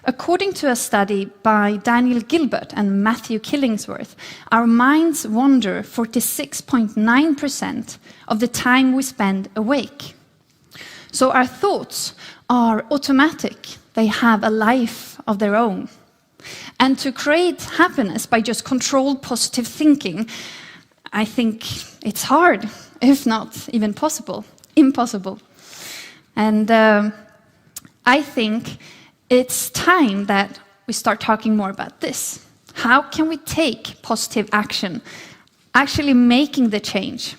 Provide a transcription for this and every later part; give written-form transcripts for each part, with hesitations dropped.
According to a study by Daniel Gilbert and Matthew Killingsworth, our minds wander 46.9% of the time we spend awake. So our thoughts are automatic. They have a life of their own. And to create happiness by just controlled positive thinking, I think it's hard, if not even impossible. And I think it's time that we start talking more about this. How can we take positive action, actually making the change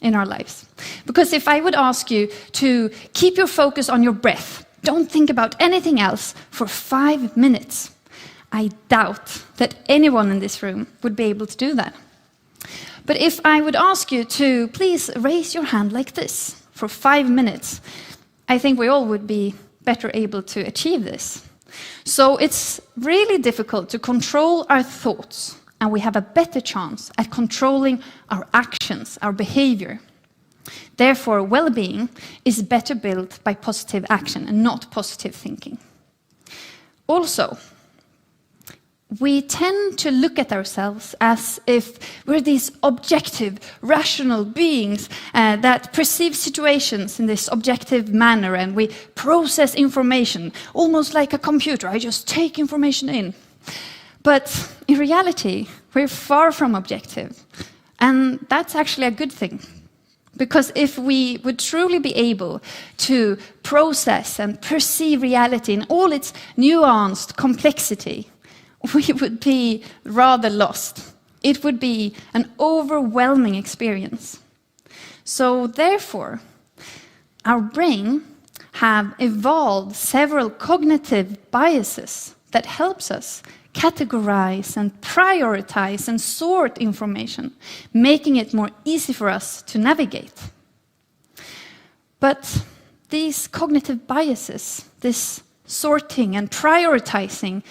in our lives? Because if I would ask you to keep your focus on your breath, don't think about anything else for 5 minutes, I doubt that anyone in this room would be able to do that. But if I would ask you to please raise your hand like this for 5 minutes, I think we all would be better able to achieve this. So it's really difficult to control our thoughts, and we have a better chance at controlling our actions, our behavior. Therefore, well-being is better built by positive action and not positive thinking. Also, we tend to look at ourselves as if we're these objective, rational beings that perceive situations in this objective manner, and we process information almost like a computer. I just take information in. But in reality, we're far from objective, and that's actually a good thing. Because if we would truly be able to process and perceive reality in all its nuanced complexity, we would be rather lost. It would be an overwhelming experience. So therefore, our brain have evolved several cognitive biases that helps us categorize and prioritize and sort information, making it more easy for us to navigate. But these cognitive biases, this sorting and prioritizing,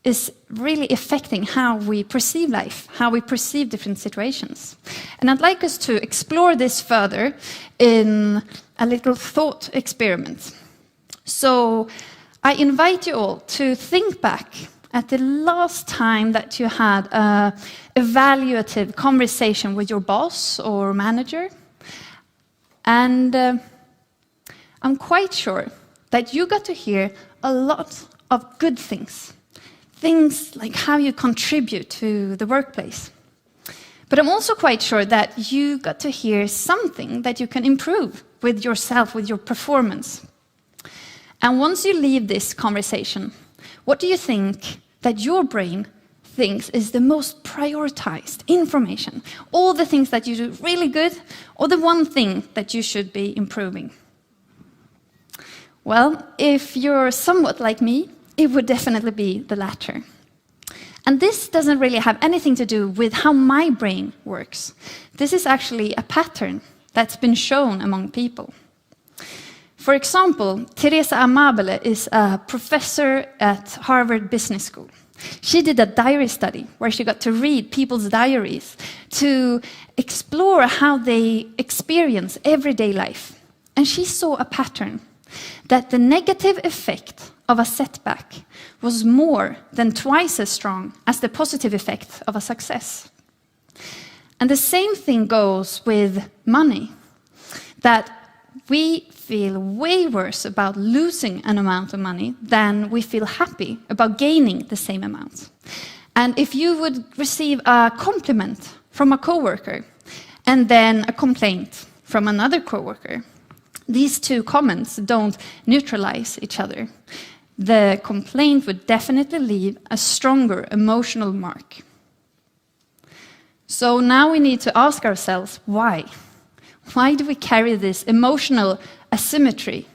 is really affecting how we perceive life, how we perceive different situations. And I'd like us to explore this further in a little thought experiment. So I invite you all to think back at the last time that you had an evaluative conversation with your boss or manager. And I'm quite sure that you got to hear a lot of good things. Things like how you contribute to the workplace. But I'm also quite sure that you got to hear something that you can improve with yourself, with your performance. And once you leave this conversation, what do you think that your brain thinks is the most prioritized information? All the things that you do really good, or the one thing that you should be improving? Well, if you're somewhat like me, it would definitely be the latter. And this doesn't really have anything to do with how my brain works. This is actually a pattern that's been shown among people. For example, Teresa Amabile is a professor at Harvard Business School. She did a diary study where she got to read people's diaries to explore how they experience everyday life. And she saw a pattern that the negative effect of a setback was more than twice as strong as the positive effect of a success. And the same thing goes with money, that we feel way worse about losing an amount of money than we feel happy about gaining the same amount. And if you would receive a compliment from a coworker and then a complaint from another coworker, these two comments don't neutralize each other. The complaint would definitely leave a stronger emotional mark. So now we need to ask ourselves, why? Why do we carry this emotional asymmetry?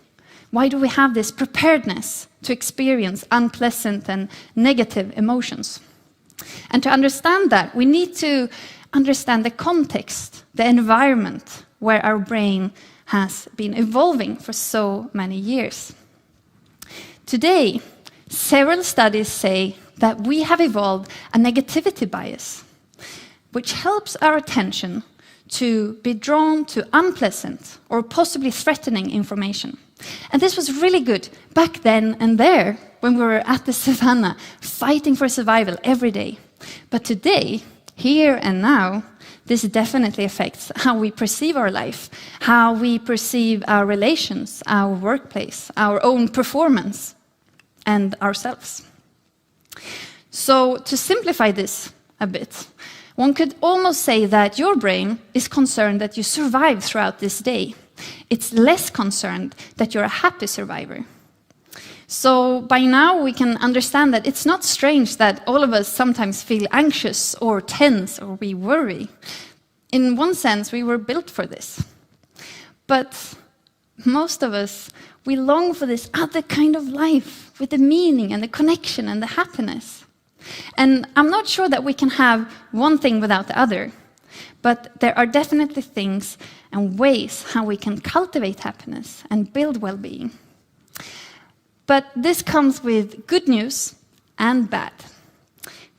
Why do we have this preparedness to experience unpleasant and negative emotions? And to understand that, we need to understand the context, the environment where our brain has been evolving for so many years. Today, several studies say that we have evolved a negativity bias, which helps our attention to be drawn to unpleasant or possibly threatening information. And this was really good back then and there, when we were at the savannah, fighting for survival every day. But today, here and now, this definitely affects how we perceive our life, how we perceive our relations, our workplace, our own performance, and ourselves. So, to simplify this a bit, one could almost say that your brain is concerned that you survive throughout this day. It's less concerned that you're a happy survivor. So by now we can understand that it's not strange that all of us sometimes feel anxious or tense or we worry. In one sense, we were built for this. But most of us, we long for this other kind of life with the meaning and the connection and the happiness. And I'm not sure that we can have one thing without the other. But there are definitely things and ways how we can cultivate happiness and build well-being. But this comes with good news and bad.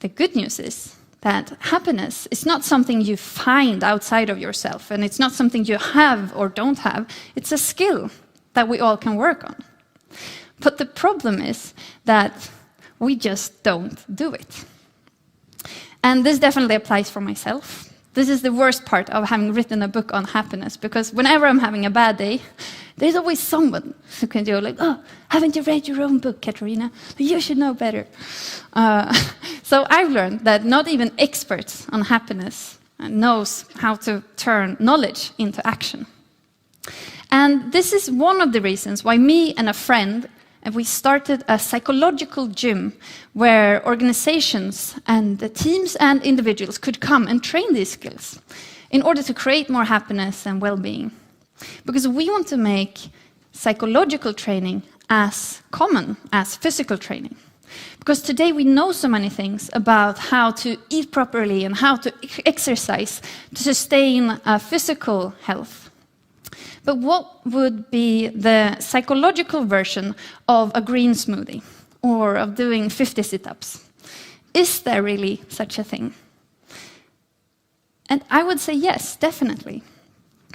The good news is that happiness is not something you find outside of yourself, and it's not something you have or don't have. It's a skill that we all can work on. But the problem is that we just don't do it. And this definitely applies for myself. This is the worst part of having written a book on happiness, because whenever I'm having a bad day, there's always someone who can do like, oh, haven't you read your own book, Katarina? You should know better. So I've learned that not even experts on happiness knows how to turn knowledge into action. And this is one of the reasons why me and a friend, we started a psychological gym where organizations and the teams and individuals could come and train these skills in order to create more happiness and well-being. Because we want to make psychological training as common as physical training. Because today we know so many things about how to eat properly and how to exercise to sustain physical health. But what would be the psychological version of a green smoothie or of doing 50 sit-ups? Is there really such a thing? And I would say yes, definitely.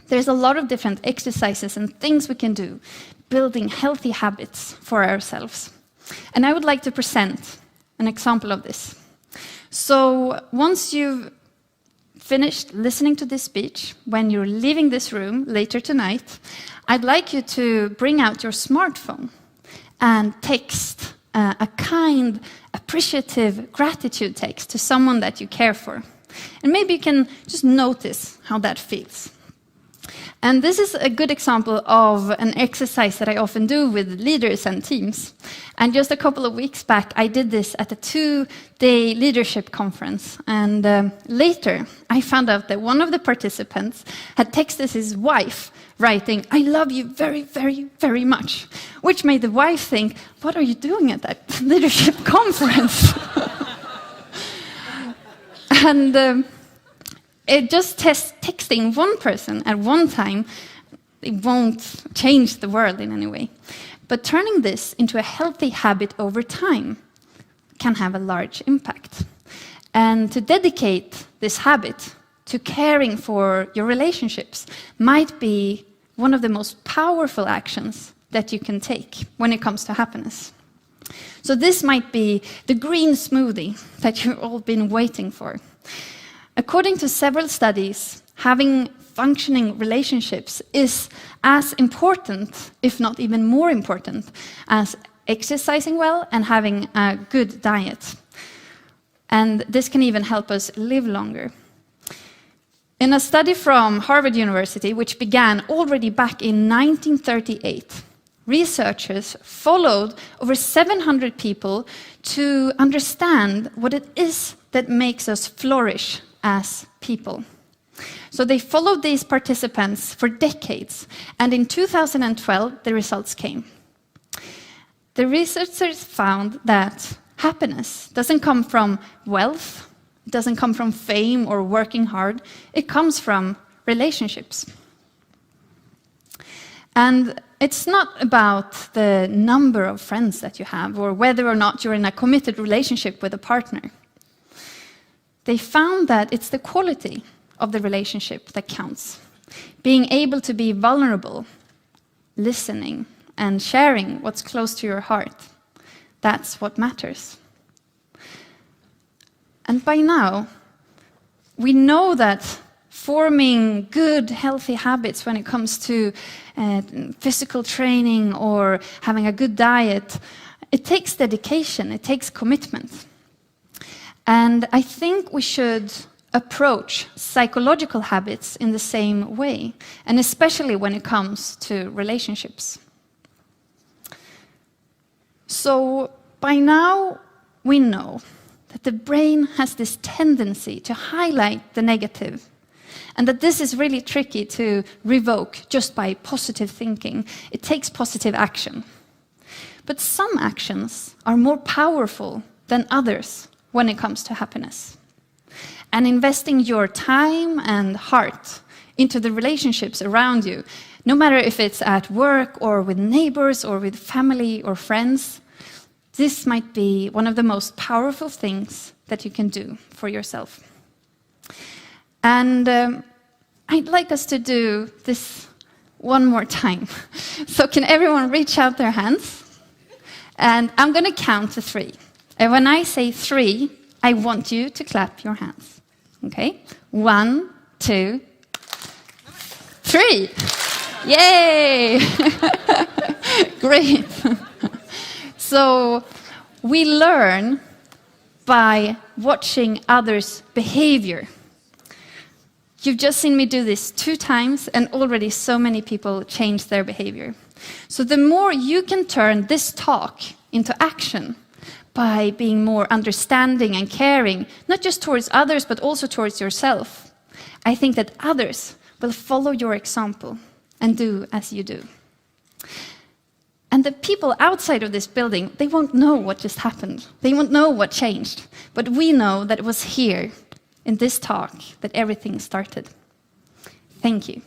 There's a lot of different exercises and things we can do, building healthy habits for ourselves. And I would like to present an example of this. So once you've finished listening to this speech, when you're leaving this room later tonight, I'd like you to bring out your smartphone and text a kind, appreciative gratitude text to someone that you care for. And maybe you can just notice how that feels. And this is a good example of an exercise that I often do with leaders and teams. And just a couple of weeks back, I did this at a 2-day leadership conference. And later, I found out that one of the participants had texted his wife, writing, "I love you very, very, very much," which made the wife think, what are you doing at that leadership conference? And it just texting one person at one time, it won't change the world in any way. But turning this into a healthy habit over time can have a large impact. And to dedicate this habit to caring for your relationships might be one of the most powerful actions that you can take when it comes to happiness. So this might be the green smoothie that you've all been waiting for. According to several studies, having functioning relationships is as important, if not even more important, as exercising well and having a good diet. And this can even help us live longer. In a study from Harvard University, which began already back in 1938, researchers followed over 700 people to understand what it is that makes us flourish as people. So they followed these participants for decades, and in 2012, the results came. The researchers found that happiness doesn't come from wealth, it doesn't come from fame or working hard, it comes from relationships. And it's not about the number of friends that you have, or whether or not you're in a committed relationship with a partner. They found that it's the quality of the relationship that counts. Being able to be vulnerable, listening, and sharing what's close to your heart. That's what matters. And by now, we know that forming good, healthy habits when it comes to physical training or having a good diet, it takes dedication, it takes commitment. And I think we should approach psychological habits in the same way, and especially when it comes to relationships. So by now, we know that the brain has this tendency to highlight the negative, and that this is really tricky to revoke just by positive thinking. It takes positive action. But some actions are more powerful than others when it comes to happiness. And investing your time and heart into the relationships around you, no matter if it's at work or with neighbors or with family or friends, this might be one of the most powerful things that you can do for yourself. And I'd like us to do this one more time. So can everyone reach out their hands? And I'm going to count to 3. And when I say 3, I want you to clap your hands. Okay? 1, 2, 3. Yay! Great. So we learn by watching others' behavior. You've just seen me do this 2 times, and already so many people change their behavior. So the more you can turn this talk into action by being more understanding and caring, not just towards others, but also towards yourself, I think that others will follow your example and do as you do. And the people outside of this building, they won't know what just happened. They won't know what changed. But we know that it was here, in this talk, that everything started. Thank you.